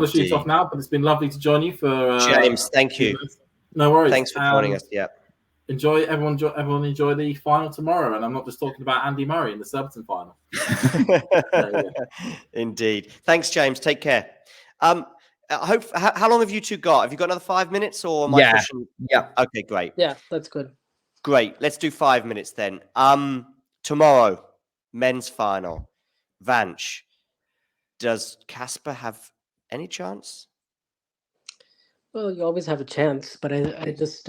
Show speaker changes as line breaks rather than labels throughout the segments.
to shoot off now, but it's been lovely to join you for
James. Thank you.
No worries.
Thanks for joining us. Yeah.
Everyone enjoy the final tomorrow, and I'm not just talking about Andy Murray in the Surbiton final.
Indeed. Thanks, James. Take care. I hope. How long have you two got? Have you got another 5 minutes, or am I pushing?
Yeah.
Okay, great.
Yeah, that's good.
Great. Let's do 5 minutes then. Tomorrow, men's final. Vanch, does Casper have any chance?
Well, you always have a chance, but I just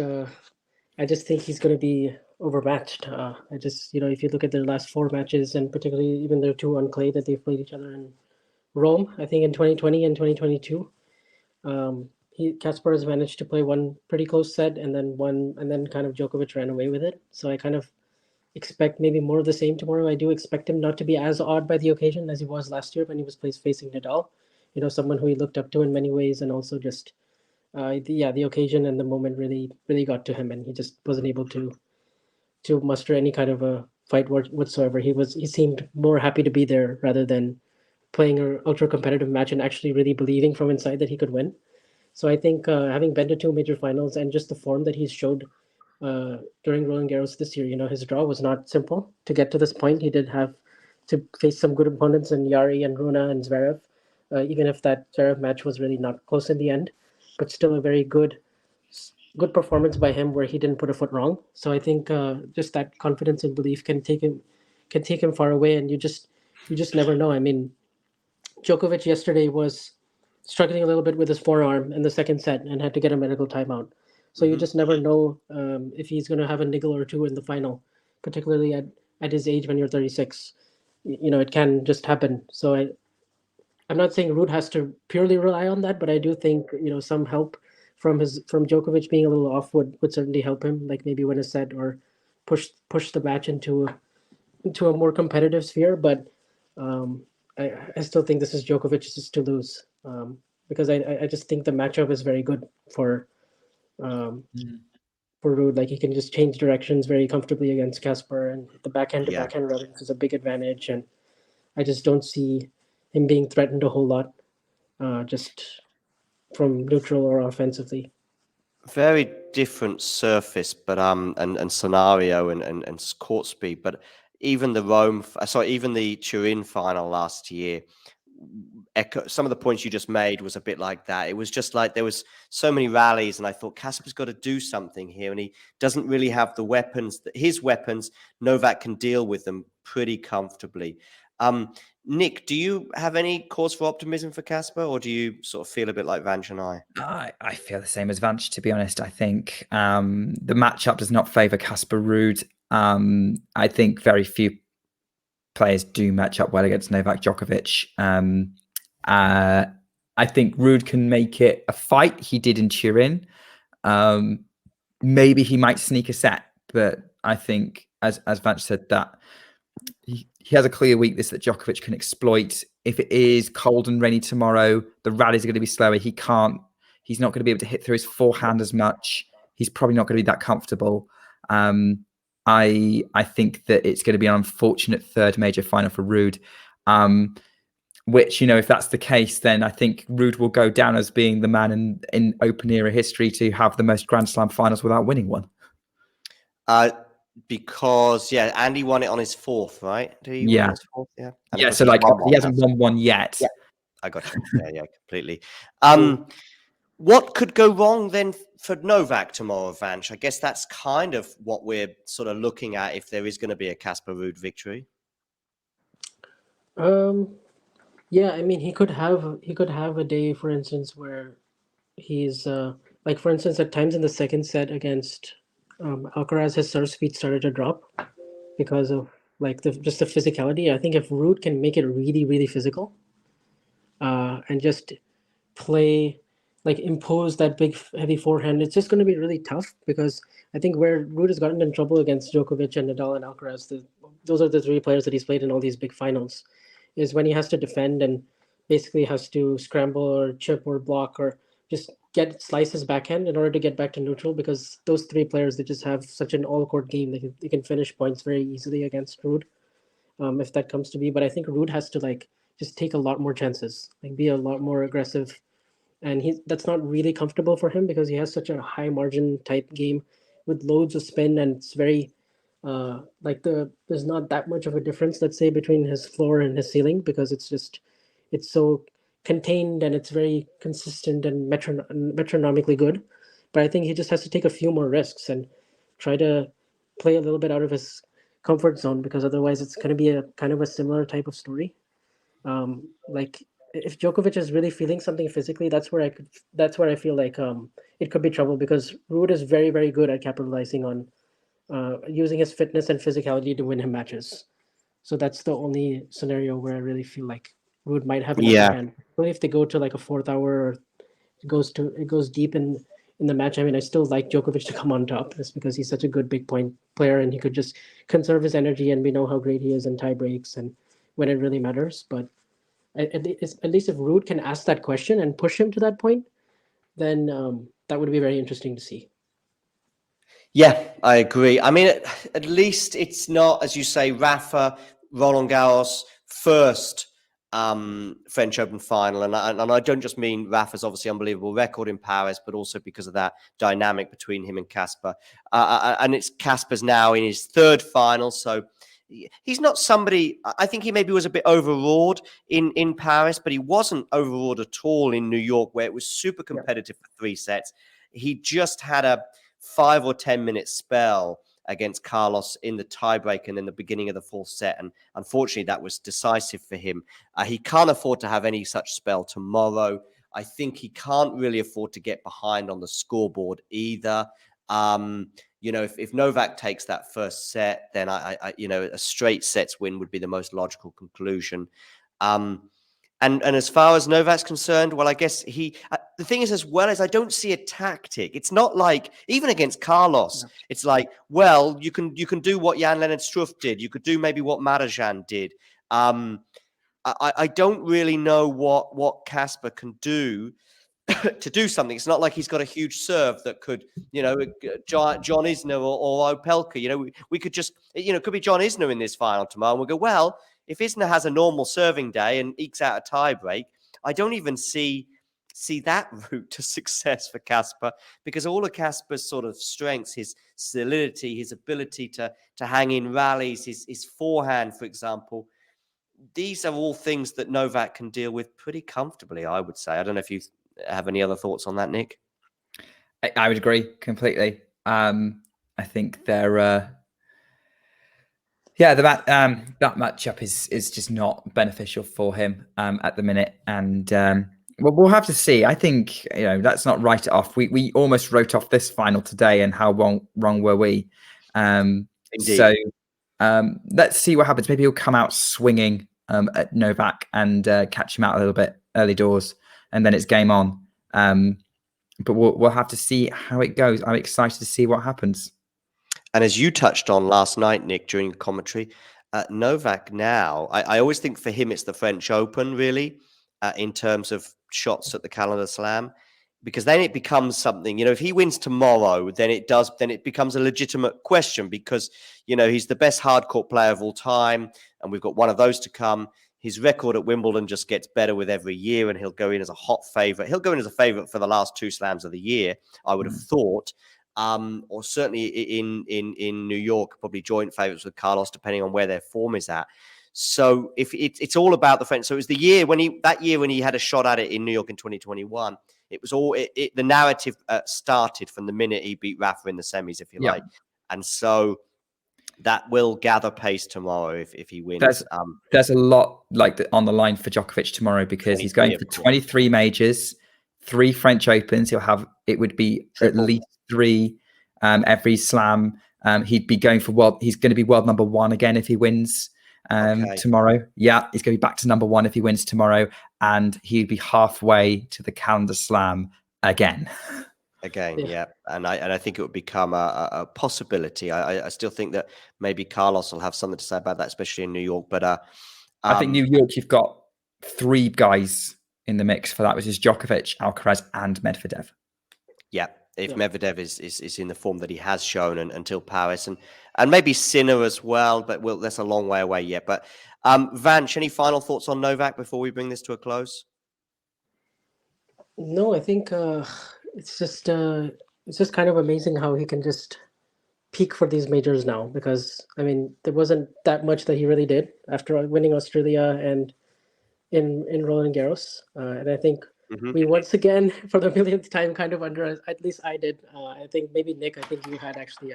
think he's going to be overmatched. If you look at their last 4 matches, and particularly even their 2 on clay that they've played each other in Rome, I think in 2020 and 2022, Casper has managed to play one pretty close set, and then kind of Djokovic ran away with it. So I kind of expect maybe more of the same tomorrow. I do expect him not to be as awed by the occasion as he was last year when he was facing Nadal. Someone who he looked up to in many ways, and also just the occasion and the moment really got to him, and he just wasn't able to muster any kind of a fight whatsoever. He seemed more happy to be there rather than playing an ultra competitive match and actually really believing from inside that he could win. So I think having been to 2 major finals and just the form that he's showed during Roland Garros this year, his draw was not simple to get to this point. He did have to face some good opponents in Yari and Runa and Zverev, even if that Zverev match was really not close in the end, but still a very good performance by him where he didn't put a foot wrong. So I think just that confidence and belief can take him far away, and you just never know. I mean, Djokovic yesterday was struggling a little bit with his forearm in the second set and had to get a medical timeout. So you just never know if he's going to have a niggle or two in the final, particularly at his age when you're 36. It can just happen. So I'm not saying Ruud has to purely rely on that, but I do think some help from Djokovic being a little off would certainly help him, like maybe win a set or push the match into a more competitive sphere. But I still think this is Djokovic's to lose because I just think the matchup is very good for Ruud. Like he can just change directions very comfortably against Casper, and the backhand to backhand runs is a big advantage. And I just don't see him being threatened a whole lot, just from neutral or offensively.
Very different surface, but and scenario and court speed. But even the Turin final last year, some of the points you just made was a bit like that. It was just like there was so many rallies, and I thought Casper's got to do something here, and he doesn't really have the weapons. His weapons, Novak can deal with them pretty comfortably. Nick, do you have any cause for optimism for Casper, or do you sort of feel a bit like Vanch and I?
I feel the same as Vanch, to be honest. I think the matchup does not favour Casper Ruud. I think very few players do match up well against Novak Djokovic. I think Ruud can make it a fight. He did in Turin. Maybe he might sneak a set, but I think, as Vanch said, that he has a clear weakness that Djokovic can exploit. If it is cold and rainy tomorrow, the rallies are going to be slower. He's not going to be able to hit through his forehand as much. He's probably not going to be that comfortable. I think that it's going to be an unfortunate third major final for Ruud, which, if that's the case, then I think Ruud will go down as being the man in Open era history to have the most Grand Slam finals without winning one.
Because Andy won it on his 4th, right? Did he win his 4th? Yeah.
Yeah. So he hasn't won one yet.
Yeah. I got you. Yeah, completely. What could go wrong then for Novak tomorrow, Vanch? I guess that's kind of what we're sort of looking at if there is going to be a Casper Ruud victory.
Yeah, I mean, he could have a day, for instance, where he's like, for instance, at times in the second set against Alcaraz, his serve speed started to drop because of like just the physicality. I think if Ruud can make it really, really physical, and just play, like impose that big heavy forehand, it's just going to be really tough, because I think where Ruud has gotten in trouble against Djokovic and Nadal and Alcaraz, those are the 3 players that he's played in all these big finals, is when he has to defend and basically has to scramble or chip or block or just slice his backhand in order to get back to neutral, because those 3 players, they just have such an all-court game. They can finish points very easily against Ruud, if that comes to be. But I think Ruud has to just take a lot more chances, be a lot more aggressive and that's not really comfortable for him because he has such a high margin type game with loads of spin, and it's very there's not that much of a difference, let's say, between his floor and his ceiling, because it's so contained and it's very consistent and metronomically good. But I think he just has to take a few more risks and try to play a little bit out of his comfort zone, because otherwise it's going to be a kind of a similar type of story. Like if Djokovic is really feeling something physically, that's where I feel like it could be trouble, because Ruud is very, very good at capitalizing on using his fitness and physicality to win him matches. So that's the only scenario where I really feel like Ruud might have an upper
Yeah.
hand. Only if they go to like a fourth hour, or it goes deep in the match. I mean, I still like Djokovic to come on top, just because he's such a good big point player, and he could just conserve his energy, and we know how great he is in tie breaks and when it really matters. But at least if Ruud can ask that question and push him to that point, then that would be very interesting to see.
Yeah, I agree. I mean, at least it's not, as you say, Rafa, Roland Garros first French Open final, and I don't just mean Rafa's obviously unbelievable record in Paris, but also because of that dynamic between him and Casper. And it's Casper's now in his third final, so he's not somebody. I think he maybe was a bit overawed in Paris, but he wasn't overawed at all in New York, where it was super competitive for 3 sets. He just had a 5 or 10 minute spell against Carlos in the tiebreak and in the beginning of the 4th set. And unfortunately, that was decisive for him. He can't afford to have any such spell tomorrow. I think he can't really afford to get behind on the scoreboard either. If Novak takes that first set, then a straight sets win would be the most logical conclusion. And as far as Novak's concerned, well, I guess the thing is, as well, as I don't see a tactic. It's not like, even against Carlos, it's like, well, you can do what Jan-Lennard Struff did. You could do maybe what Marajan did. I don't really know what Casper can do to do something. It's not like he's got a huge serve that could, John Isner or Opelka. We could just, it could be John Isner in this final tomorrow, and we'll go, well, if Isner has a normal serving day and ekes out a tiebreak, I don't even see that route to success for Casper, because all of Casper's sort of strengths, his solidity, his ability to hang in rallies, his forehand, for example, these are all things that Novak can deal with pretty comfortably, I would say. I don't know if you have any other thoughts on that, Nick?
I would agree completely. I think they're... that matchup is just not beneficial for him at the minute, and we'll have to see. I think let's not write it off. We almost wrote off this final today, and how wrong were we? So let's see what happens. Maybe he'll come out swinging at Novak and catch him out a little bit early doors, and then it's game on. But we'll have to see how it goes. I'm excited to see what happens.
And as you touched on last night, Nick, during the commentary, Novak now, I always think for him it's the French Open, really, in terms of shots at the calendar slam, because then it becomes something, if he wins tomorrow, then it becomes a legitimate question, because, he's the best hardcourt player of all time, and we've got one of those to come. His record at Wimbledon just gets better with every year, and he'll go in as a hot favorite. He'll go in as a favorite for the last 2 slams of the year, I would have thought. Or certainly in New York, probably joint favorites with Carlos, depending on where their form is at. So if it's all about the French. So it was the year when he had a shot at it in New York in 2021. It was all the narrative started from the minute he beat Rafa in the semis, if you like. And so that will gather pace tomorrow if he wins.
There's a lot on the line for Djokovic tomorrow, because he's going for 23 majors, 3 French Opens. It would be triple. At least 3 every slam. He'd be going for he's going to be world number 1 again if he wins tomorrow. Yeah, he's going to be back to number 1 if he wins tomorrow, and he'd be halfway to the calendar slam again.
Yeah. And I think it would become a possibility. I still think that maybe Carlos will have something to say about that, especially in New York. But
I think New York, you've got 3 guys in the mix for that, which is Djokovic, Alcaraz, and Medvedev.
Yeah, if Medvedev is in the form that he has shown until Paris, and maybe Sinner as well, but that's a long way away yet. But Vanch, any final thoughts on Novak before we bring this to a close?
No, I think it's just kind of amazing how he can just peak for these majors now, because I mean there wasn't that much that he really did after winning Australia and in Roland Garros, and I think
Mhm.
we once again for the millionth time kind of at least I did. I think maybe Nick, I think you had actually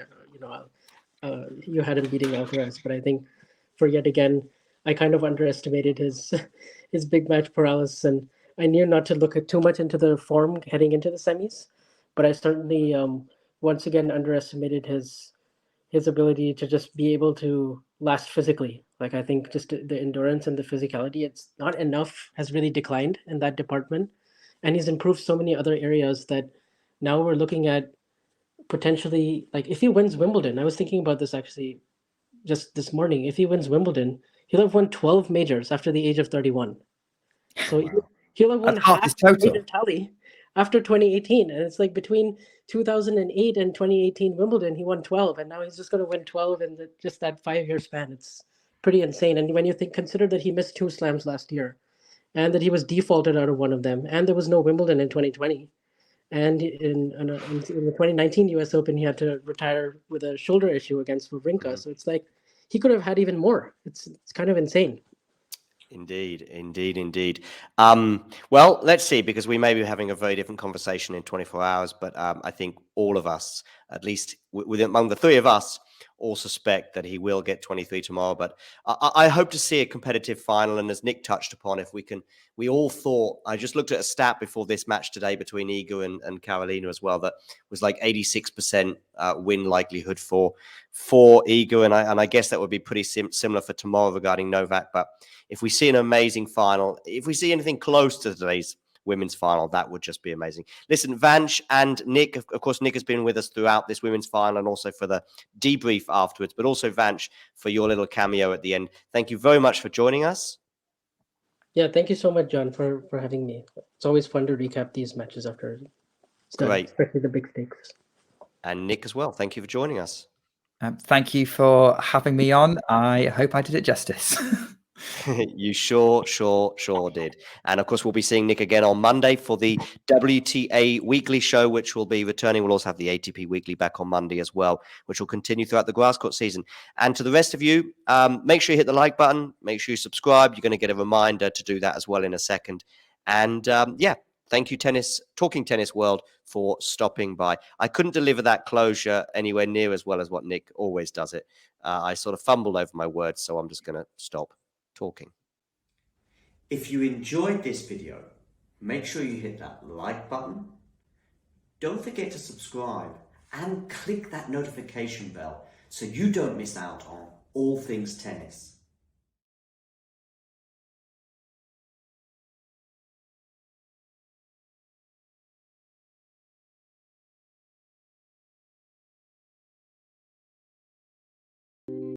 you had him beating Alcaraz, but I think for yet again I kind of underestimated his his big match paralysis, and I knew not to look at too much into the form heading into the semis, but I certainly once again underestimated his ability to just be able to last physically. Like I think just the endurance and the physicality, it's not enough, has really declined in that department. And he's improved so many other areas that now we're looking at potentially, like if he wins Wimbledon, I was thinking about this actually just this morning. If he wins Wimbledon, he'll have won 12 majors after the age of 31. So he'll have won
That's half
half
his
the
total.
major tally after 2018. And it's like between 2008 and 2018 Wimbledon, he won 12. And now he's just going to win 12 in just that 5-year span. It's pretty insane. And when you consider that he missed 2 slams last year and that he was defaulted out of one of them, and there was no Wimbledon in 2020. And in the 2019 US Open, he had to retire with a shoulder issue against Wawrinka. So it's like he could have had even more. It's kind of insane.
Indeed, indeed, indeed. Well, let's see, because we may be having a very different conversation in 24 hours, but I think all of us, at least among the three of us, all suspect that he will get 23 tomorrow. But I hope to see a competitive final. And as Nick touched upon, if we all thought, I just looked at a stat before this match today between Iga and Carolina as well, that was like 86% win likelihood for Iga. And I guess that would be pretty similar for tomorrow regarding Novak. But if we see an amazing final, if we see anything close to today's women's final, that would just be amazing. Listen, Vansh and Nick, of course, Nick has been with us throughout this women's final and also for the debrief afterwards, but also Vansh for your little cameo at the end. Thank you very much for joining us.
Yeah, thank you so much, John, for having me. It's always fun to recap these matches after it's done,
Great.
especially the big stakes.
And Nick as well. Thank you for joining us.
Thank you for having me on. I hope I did it justice.
You sure did. And of course, we'll be seeing Nick again on Monday for the WTA Weekly show, which will be returning. We'll also have the ATP Weekly back on Monday as well, which will continue throughout the grass court season. And to the rest of you, make sure you hit the like button. Make sure you subscribe. You're going to get a reminder to do that as well in a second. And thank you, Talking Tennis World, for stopping by. I couldn't deliver that closure anywhere near as well as what Nick always does it. I sort of fumbled over my words, so I'm just going to stop talking.
If you enjoyed this video, make sure you hit that like button. Don't forget to subscribe and click that notification bell so you don't miss out on all things tennis.